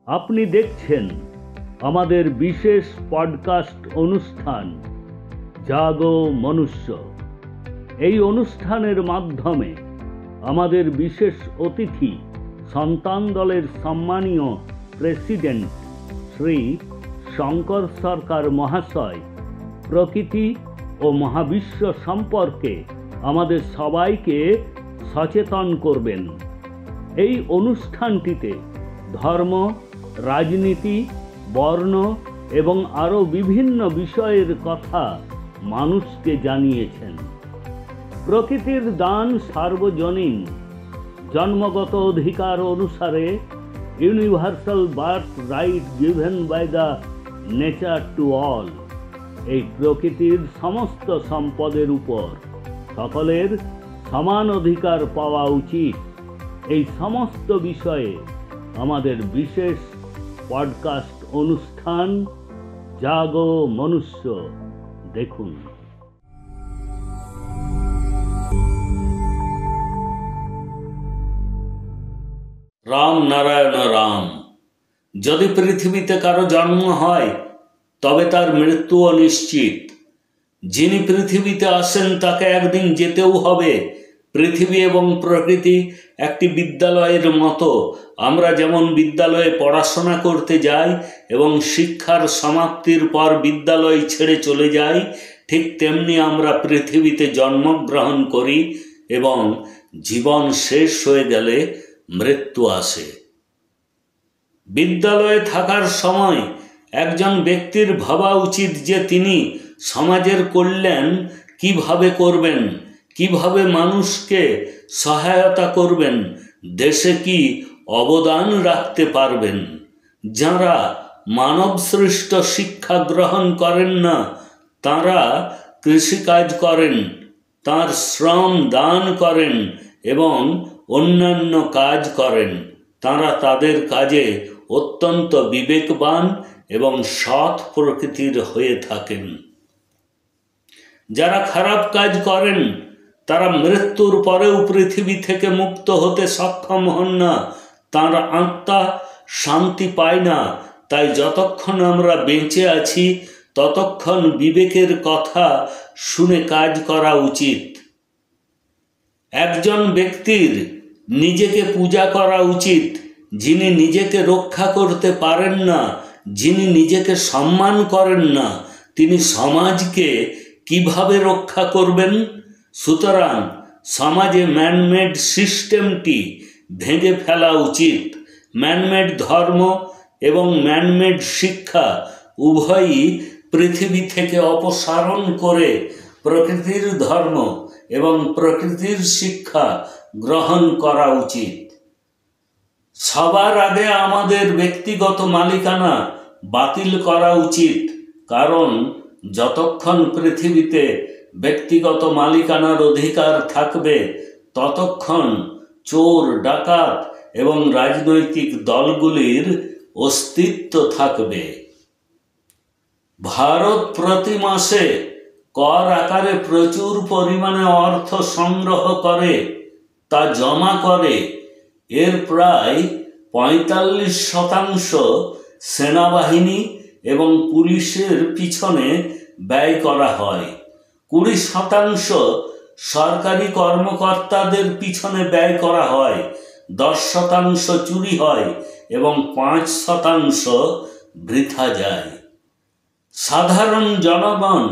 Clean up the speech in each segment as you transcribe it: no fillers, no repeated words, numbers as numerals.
আপনি দেখছেন আমাদের বিশেষ পডকাস্ট অনুষ্ঠান জাগো মনুষ্য। এই অনুষ্ঠানের মাধ্যমে আমাদের বিশেষ অতিথি সন্তান দলের সম্মানীয় প্রেসিডেন্ট শ্রী শঙ্কর সরকার মহাশয় প্রকৃতি ও মহাবিশ্ব সম্পর্কে আমাদের সবাইকে সচেতন করবেন। এই অনুষ্ঠানটিতে ধর্ম, রাজনীতি, বর্ণ এবং আরও বিভিন্ন বিষয়ের কথা মানুষকে জানিয়েছেন। প্রকৃতির দান সার্বজনীন, জন্মগত অধিকার অনুসারে universal birth right given by the nature to all. এই প্রকৃতির সমস্ত সম্পদের উপর সকলের সমান অধিকার পাওয়া উচিত। এই সমস্ত বিষয়ে আমাদের বিশেষ পডকাস্ট অনুষ্ঠান জাগো মনুষ্য দেখুন। রাম নারায়ণ রাম। যদি পৃথিবীতে কারো জন্ম হয় তবে তার মৃত্যুও নিশ্চিত। যিনি পৃথিবীতে আসেন তাকে একদিন যেতেও হবে। পৃথিবী এবং প্রকৃতি একটি বিদ্যালয়ের মতো। আমরা যেমন বিদ্যালয়ে পড়াশোনা করতে যাই এবং শিক্ষার সমাপ্তির পর বিদ্যালয় ছেড়ে চলে যাই, ঠিক তেমনি আমরা পৃথিবীতে জন্মগ্রহণ করি এবং জীবন শেষ হয়ে গেলে মৃত্যু আসে। বিদ্যালয়ে থাকার সময় একজন ব্যক্তির ভাবা উচিত যে তিনি সমাজের কল্যাণ কিভাবে করবেন, কিভাবে মানুষকে সহায়তা করবেন, দেশে কি অবদান রাখতে পারবেন। যারা মানব সৃষ্ট শিক্ষা গ্রহণ করেন না, তারা কৃষিকাজ করেন, তার শ্রম দান করেন এবং অন্যান্য কাজ করেন। তারা তাদের কাজে অত্যন্ত বিবেকবান এবং সৎ প্রকৃতির হয়ে থাকেন। যারা খারাপ কাজ করেন তারা মৃত্যুর পরেও পৃথিবী থেকে মুক্ত হতে সক্ষম হন না, তার আত্মা শান্তি পায় না। তাই যতক্ষণ আমরা বেঁচে আছি ততক্ষণ বিবেকের কথা শুনে কাজ করা উচিত। একজন ব্যক্তির নিজেকে পূজা করা উচিত যিনি নিজেকে রক্ষা করতে পারেন না, যিনি নিজেকে সম্মান করেন না, তিনি সমাজকে কিভাবে রক্ষা করবেন? সুতরাং সমাজে ম্যানমেড সিস্টেমটি ভেঙে ফেলা উচিত। ম্যানমেড ধর্ম এবং ম্যানমেড শিক্ষা উভয়ই পৃথিবী থেকে অপসারণ করে প্রকৃতির ধর্ম এবং প্রকৃতির শিক্ষা গ্রহণ করা উচিত। সবার আগে আমাদের ব্যক্তিগত মালিকানা বাতিল করা উচিত, কারণ যতক্ষণ পৃথিবীতে ব্যক্তিগত মালিকানার অধিকার থাকবে ততক্ষণ চোর, ডাকাত এবং রাজনৈতিক দলগুলির অস্তিত্ব থাকবে। ভারত প্রতি মাসে কর আকারে প্রচুর পরিমাণে অর্থ সংগ্রহ করে, তা জমা করে। এর প্রায় ৪৫% সেনাবাহিনী এবং পুলিশের পিছনে ব্যয় করা হয়, ২০% সরকারি কর্মকর্তাদের পিছনে ব্যয় করা হয়, ১০% চুরি হয় এবং ৫% বৃথা যায়। সাধারণ জনগণ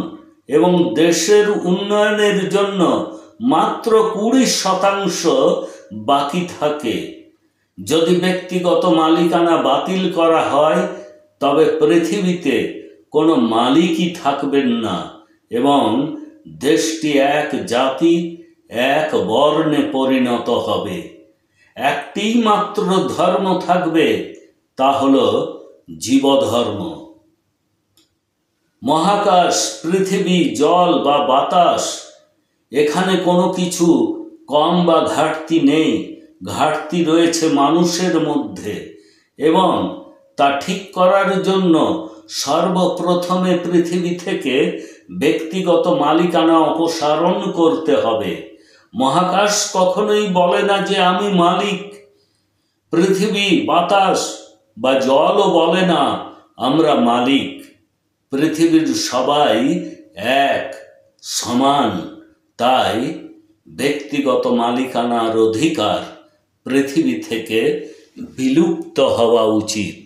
এবং দেশের উন্নয়নের জন্য মাত্র ২০% বাকি থাকে। যদি ব্যক্তিগত মালিকানা বাতিল করা হয় তবে পৃথিবীতে কোনো মালিকই থাকবেন না এবং দেশটি এক জাতি, এক বর্ণে পরিণত হবে। একটিই মাত্র ধর্ম থাকবে, তা হল জীবধর্ম। মহাকাশ, পৃথিবী, জল বা বাতাস, এখানে কোনো কিছু কম বা ঘাটতি নেই। ঘাটতি রয়েছে মানুষের মধ্যে এবং তা ঠিক করার জন্য সর্বপ্রথমে পৃথিবী থেকে ব্যক্তিগত মালিকানা অপসারণ করতে হবে। মহাকাশ কখনোই বলে না যে আমি মালিক। পৃথিবী, বাতাস বা জলও বলে না আমরা মালিক। পৃথিবীর সবাই এক, সমান। তাই ব্যক্তিগত মালিকানার অধিকার পৃথিবী থেকে বিলুপ্ত হওয়া উচিত।